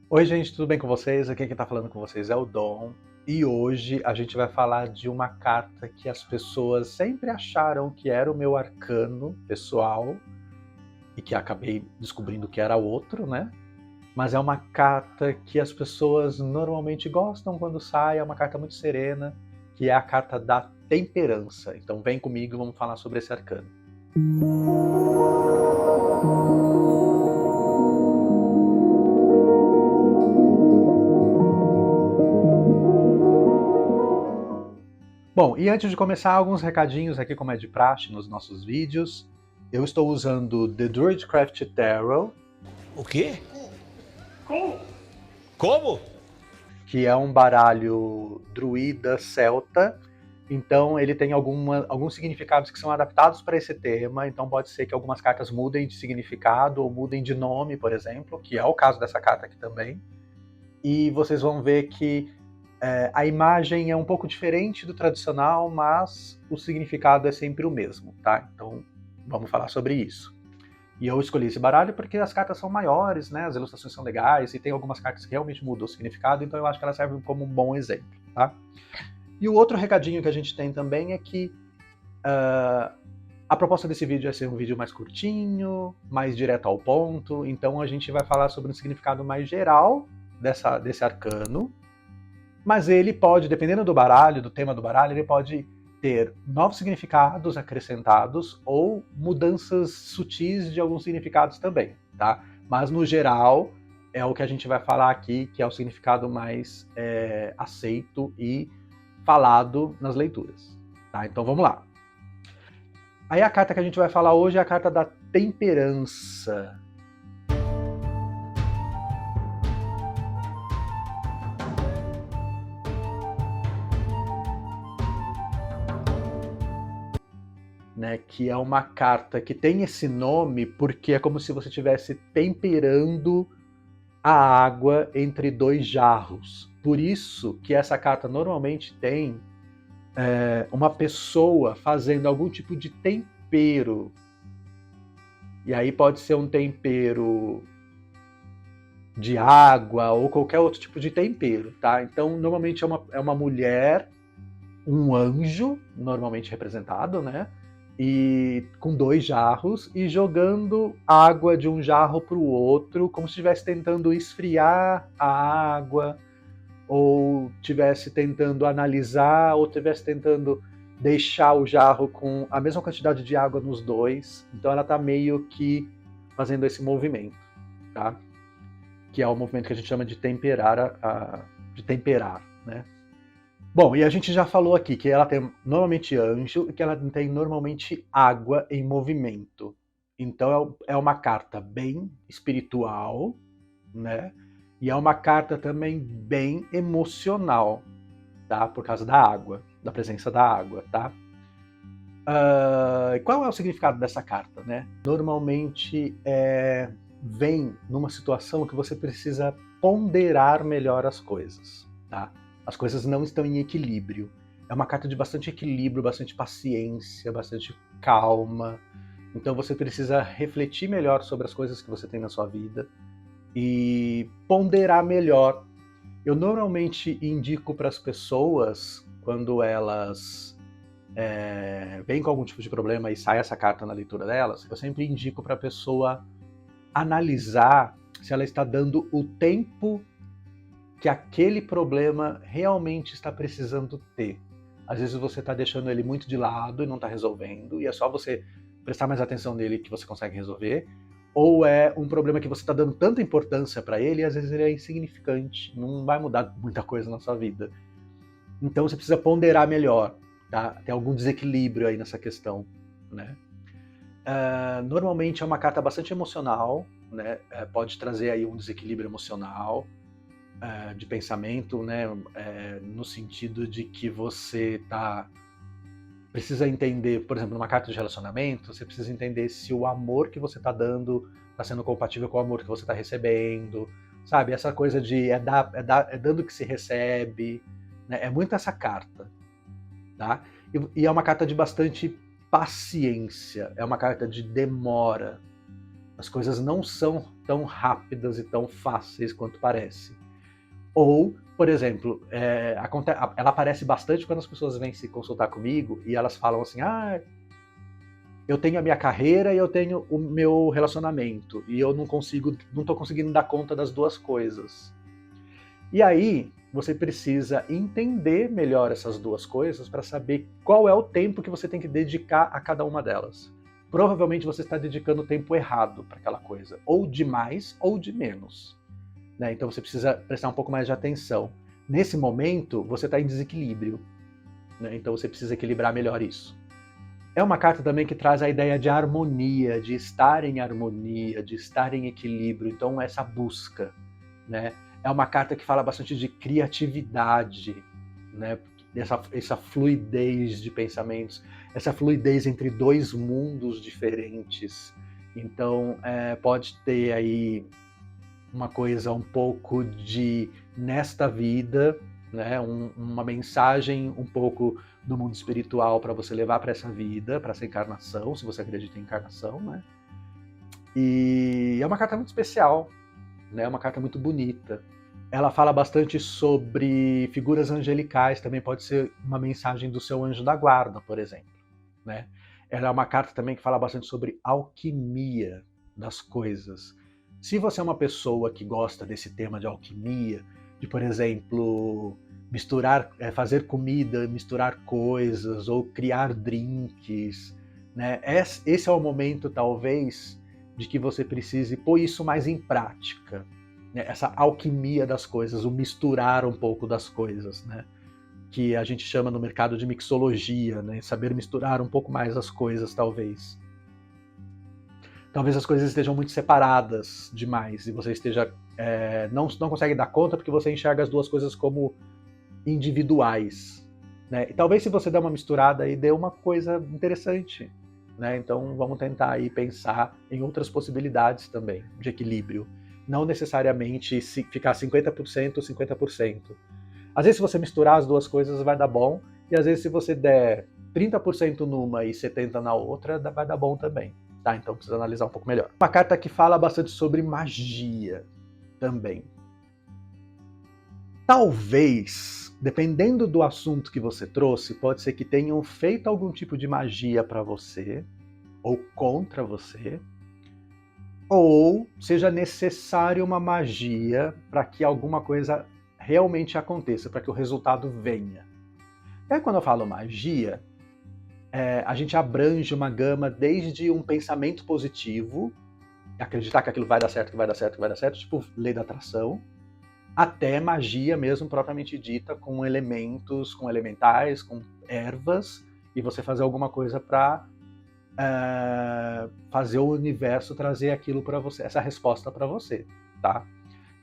Oi gente, tudo bem com vocês? Aqui quem tá falando com vocês é o Dom. E hoje a gente vai falar de uma carta que as pessoas sempre acharam que era o meu arcano pessoal e que acabei descobrindo que era outro, né? Mas é uma carta que as pessoas normalmente gostam quando sai, é uma carta muito serena, que é a carta da temperança. Então vem comigo, vamos falar sobre esse arcano. Bom, e antes de começar, alguns recadinhos aqui, como é de praxe nos nossos vídeos. Eu estou usando The Druidcraft Tarot. O quê? Como? Que é um baralho druida celta. Então ele tem alguns significados que são adaptados para esse tema. Então pode ser que algumas cartas mudem de significado ou mudem de nome, por exemplo, que é o caso dessa carta aqui também. E vocês vão ver que a imagem é um pouco diferente do tradicional, mas o significado é sempre o mesmo, tá? Então vamos falar sobre isso. E eu escolhi esse baralho porque as cartas são maiores, né? As ilustrações são legais e tem algumas cartas que realmente mudam o significado, então eu acho que elas servem como um bom exemplo, tá? E o outro recadinho que a gente tem também é que a proposta desse vídeo é ser um vídeo mais curtinho, mais direto ao ponto, então a gente vai falar sobre um significado mais geral desse arcano, mas ele pode, dependendo do baralho, do tema do baralho, ele pode ter novos significados acrescentados ou mudanças sutis de alguns significados também, tá? Mas no geral é o que a gente vai falar aqui, que é o significado mais aceito e falado nas leituras, tá? Então vamos lá. Aí a carta que a gente vai falar hoje é a carta da temperança. Né, que é uma carta que tem esse nome porque é como se você estivesse temperando a água entre dois jarros. Por isso que essa carta normalmente tem uma pessoa fazendo algum tipo de tempero. E aí pode ser um tempero de água ou qualquer outro tipo de tempero, tá? Então normalmente é uma mulher, um anjo, normalmente representado, né? E com dois jarros e jogando água de um jarro para o outro, como se estivesse tentando esfriar a água, ou estivesse tentando analisar, ou estivesse tentando deixar o jarro com a mesma quantidade de água nos dois. Então ela está meio que fazendo esse movimento, tá? Que é o movimento que a gente chama de temperar, né? Bom, e a gente já falou aqui que ela tem normalmente anjo e que ela tem normalmente água em movimento. Então é uma carta bem espiritual, né? E é uma carta também bem emocional, tá? Por causa da água, da presença da água, tá? Qual é o significado dessa carta, né? Normalmente vem numa situação que você precisa ponderar melhor as coisas, tá? As coisas não estão em equilíbrio. É uma carta de bastante equilíbrio, bastante paciência, bastante calma. Então você precisa refletir melhor sobre as coisas que você tem na sua vida e ponderar melhor. Eu normalmente indico para as pessoas, quando elas vêm com algum tipo de problema e sai essa carta na leitura delas, eu sempre indico para a pessoa analisar se ela está dando o tempo que aquele problema realmente está precisando ter. Às vezes você está deixando ele muito de lado e não está resolvendo, e é só você prestar mais atenção nele que você consegue resolver, ou é um problema que você está dando tanta importância para ele e às vezes ele é insignificante, não vai mudar muita coisa na sua vida. Então você precisa ponderar melhor, tá? Tem algum desequilíbrio aí nessa questão, né? Normalmente é uma carta bastante emocional, né? Pode trazer aí um desequilíbrio emocional, de pensamento, né? No sentido de que você precisa entender, por exemplo, numa carta de relacionamento, você precisa entender se o amor que você está dando está sendo compatível com o amor que você está recebendo, sabe? Essa coisa de é dando que se recebe, né? É muito essa carta, tá? E é uma carta de bastante paciência, é uma carta de demora. As coisas não são tão rápidas e tão fáceis quanto parece. Ou, por exemplo, ela aparece bastante quando as pessoas vêm se consultar comigo e elas falam assim, eu tenho a minha carreira e eu tenho o meu relacionamento e eu não tô conseguindo dar conta das duas coisas. E aí, você precisa entender melhor essas duas coisas para saber qual é o tempo que você tem que dedicar a cada uma delas. Provavelmente você está dedicando o tempo errado para aquela coisa, ou de mais ou de menos. Né? Então você precisa prestar um pouco mais de atenção. Nesse momento, você está em desequilíbrio. Né? Então você precisa equilibrar melhor isso. É uma carta também que traz a ideia de harmonia, de estar em harmonia, de estar em equilíbrio. Então essa busca, né? É uma carta que fala bastante de criatividade, né? Essa fluidez de pensamentos, essa fluidez entre dois mundos diferentes. Então pode ter aí uma coisa um pouco de nesta vida, né? Uma mensagem um pouco do mundo espiritual para você levar para essa vida, para essa encarnação, se você acredita em encarnação, né? E é uma carta muito especial, né? É uma carta muito bonita. Ela fala bastante sobre figuras angelicais, também pode ser uma mensagem do seu anjo da guarda, por exemplo, né? Ela é uma carta também que fala bastante sobre alquimia das coisas. Se você é uma pessoa que gosta desse tema de alquimia, de, por exemplo, misturar, fazer comida, misturar coisas, ou criar drinks, né? Esse é o momento, talvez, de que você precise pôr isso mais em prática. Né? Essa alquimia das coisas, o misturar um pouco das coisas, né? Que a gente chama no mercado de mixologia, né? Saber misturar um pouco mais as coisas, talvez. Talvez as coisas estejam muito separadas demais e você esteja não consegue dar conta porque você enxerga as duas coisas como individuais. Né? E talvez se você der uma misturada aí dê uma coisa interessante. Né? Então vamos tentar aí pensar em outras possibilidades também de equilíbrio. Não necessariamente ficar 50% ou 50%. Às vezes se você misturar as duas coisas vai dar bom, e às vezes se você der 30% numa e 70% na outra, vai dar bom também. Tá? Então precisa analisar um pouco melhor. Uma carta que fala bastante sobre magia também. Talvez, dependendo do assunto que você trouxe, pode ser que tenham feito algum tipo de magia para você, ou contra você, ou seja necessário uma magia para que alguma coisa realmente aconteça, para que o resultado venha. Até quando eu falo magia, a gente abrange uma gama desde um pensamento positivo, acreditar que aquilo vai dar certo, que vai dar certo, que vai dar certo, tipo lei da atração, até magia mesmo propriamente dita, com elementos, com elementais, com ervas, e você fazer alguma coisa para fazer o universo trazer aquilo para você, essa resposta para você, tá?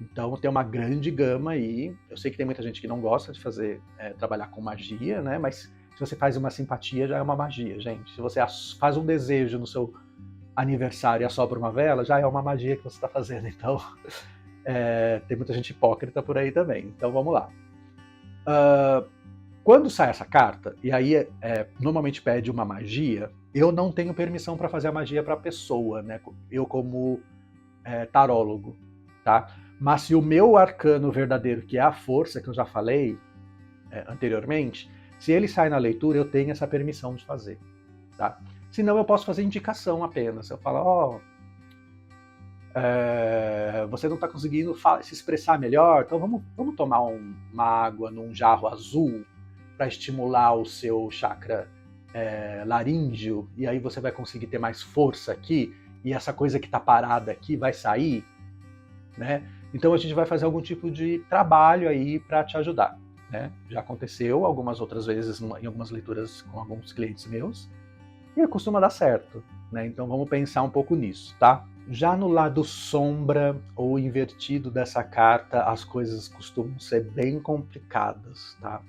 Então tem uma grande gama aí. Eu sei que tem muita gente que não gosta de trabalhar com magia, né? Mas se você faz uma simpatia, já é uma magia, gente. Se você faz um desejo no seu aniversário e assopra uma vela, já é uma magia que você está fazendo. Então, tem muita gente hipócrita por aí também. Então, vamos lá. Quando sai essa carta, e aí normalmente pede uma magia, eu não tenho permissão para fazer a magia para a pessoa, né? Eu como tarólogo, tá? Mas se o meu arcano verdadeiro, que é a força, que eu já falei anteriormente, se ele sai na leitura, eu tenho essa permissão de fazer. Tá? Senão eu posso fazer indicação apenas. Eu falo, você não está conseguindo se expressar melhor, então vamos tomar uma água num jarro azul para estimular o seu chakra laríngeo, e aí você vai conseguir ter mais força aqui, e essa coisa que está parada aqui vai sair, né? Então a gente vai fazer algum tipo de trabalho aí para te ajudar. Né? Já aconteceu algumas outras vezes em algumas leituras com alguns clientes meus e costuma dar certo. Né? Então vamos pensar um pouco nisso, tá? Já no lado sombra ou invertido dessa carta, as coisas costumam ser bem complicadas, tá?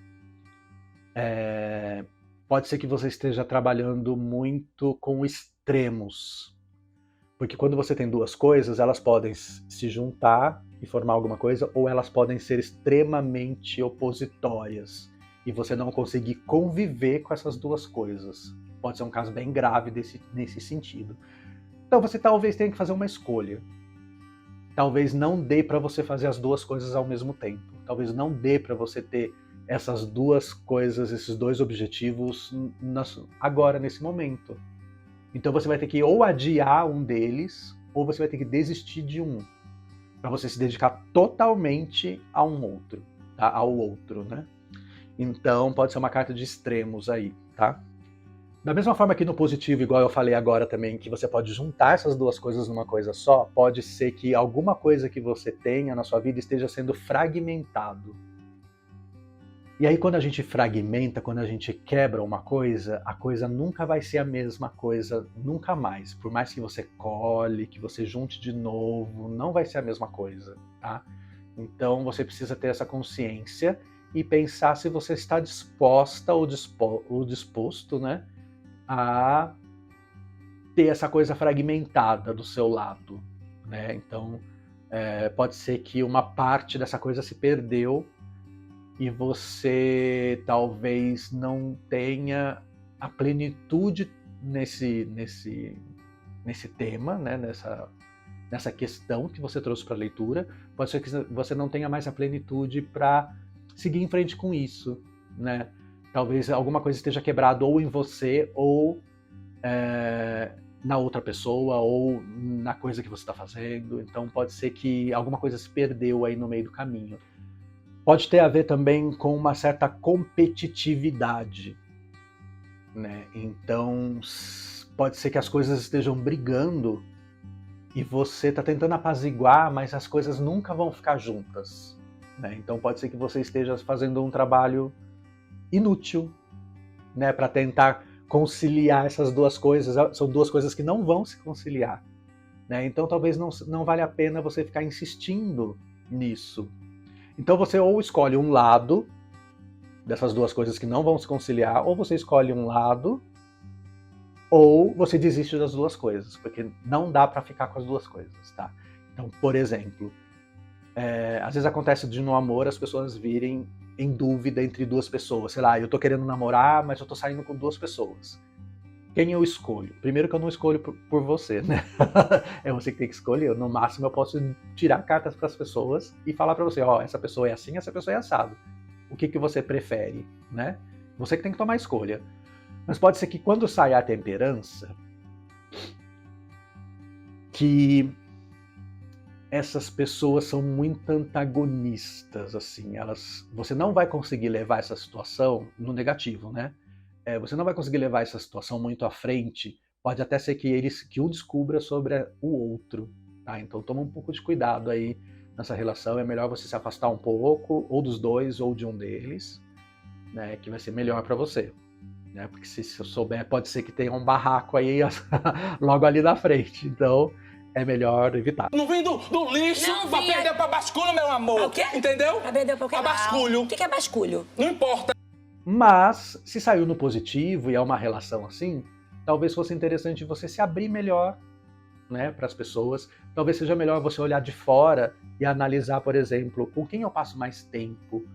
Pode ser que você esteja trabalhando muito com extremos. Porque quando você tem duas coisas, elas podem se juntar e formar alguma coisa, ou elas podem ser extremamente opositórias e você não conseguir conviver com essas duas coisas. Pode ser um caso bem grave nesse sentido. Então você talvez tenha que fazer uma escolha. Talvez não dê para você fazer as duas coisas ao mesmo tempo. Talvez não dê para você ter essas duas coisas, esses dois objetivos agora, nesse momento. Então você vai ter que ou adiar um deles, ou você vai ter que desistir de um, para você se dedicar totalmente a um outro, tá? Ao outro, né? Então pode ser uma carta de extremos aí, tá? Da mesma forma que no positivo, igual eu falei agora também, que você pode juntar essas duas coisas numa coisa só, pode ser que alguma coisa que você tenha na sua vida esteja sendo fragmentado. E aí quando a gente fragmenta, quando a gente quebra uma coisa, a coisa nunca vai ser a mesma coisa, nunca mais. Por mais que você cole, que você junte de novo, não vai ser a mesma coisa, tá? Então você precisa ter essa consciência e pensar se você está disposta ou disposto, né, a ter essa coisa fragmentada do seu lado, né? Então pode ser que uma parte dessa coisa se perdeu e você talvez não tenha a plenitude nesse tema, né? nessa questão que você trouxe para a leitura. Pode ser que você não tenha mais a plenitude para seguir em frente com isso, né? Talvez alguma coisa esteja quebrada ou em você, ou na outra pessoa, ou na coisa que você está fazendo. Então pode ser que alguma coisa se perdeu aí no meio do caminho. Pode ter a ver também com uma certa competitividade, né? Então pode ser que as coisas estejam brigando e você está tentando apaziguar, mas as coisas nunca vão ficar juntas, né? Então pode ser que você esteja fazendo um trabalho inútil, né, para tentar conciliar essas duas coisas. São duas coisas que não vão se conciliar, né? Então talvez não valha a pena você ficar insistindo nisso. Então você ou escolhe um lado dessas duas coisas que não vão se conciliar, ou você escolhe um lado, ou você desiste das duas coisas, porque não dá para ficar com as duas coisas, tá? Então, por exemplo, às vezes acontece de no amor as pessoas virem em dúvida entre duas pessoas. Sei lá, eu tô querendo namorar, mas eu tô saindo com duas pessoas. Quem eu escolho? Primeiro que eu não escolho por você, né? É você que tem que escolher. No máximo eu posso tirar cartas para as pessoas e falar para você, ó, essa pessoa é assim, essa pessoa é assado. O que você prefere, né? Você que tem que tomar a escolha. Mas pode ser que quando sair a temperança, que essas pessoas são muito antagonistas, assim, você não vai conseguir levar essa situação no negativo, né? Você não vai conseguir levar essa situação muito à frente. Pode até ser que um descubra sobre o outro, tá? Então toma um pouco de cuidado aí nessa relação. É melhor você se afastar um pouco, ou dos dois, ou de um deles, né? Que vai ser melhor para você, né? Porque se eu souber, pode ser que tenha um barraco aí logo ali na frente. Então é melhor evitar. Não vem do lixo pra perder pra basculho, meu amor. O quê? Entendeu? Pra perder pra o quê? Pra basculho. O que é basculho? Não importa. Mas, se saiu no positivo e é uma relação assim, talvez fosse interessante você se abrir melhor, né, para as pessoas. Talvez seja melhor você olhar de fora e analisar, por exemplo, com quem eu passo mais tempo,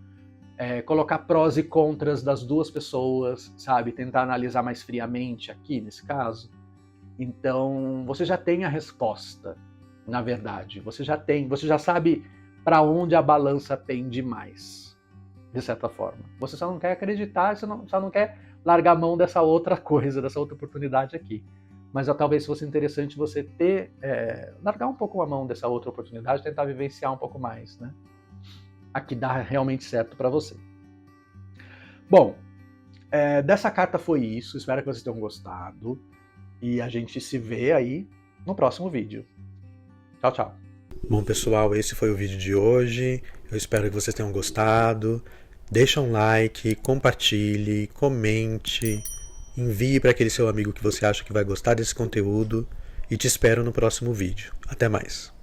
colocar prós e contras das duas pessoas, sabe? Tentar analisar mais friamente aqui, nesse caso. Então, você já tem a resposta, na verdade. Você já sabe para onde a balança pende mais, de certa forma. Você só não quer acreditar, só não quer largar a mão dessa outra coisa, dessa outra oportunidade aqui. Mas talvez fosse interessante você largar um pouco a mão dessa outra oportunidade, tentar vivenciar um pouco mais, né? A que dá realmente certo para você. Bom, dessa carta foi isso. Espero que vocês tenham gostado. E a gente se vê aí no próximo vídeo. Tchau, tchau. Bom, pessoal, esse foi o vídeo de hoje. Eu espero que vocês tenham gostado. Deixa um like, compartilhe, comente, envie para aquele seu amigo que você acha que vai gostar desse conteúdo e te espero no próximo vídeo. Até mais!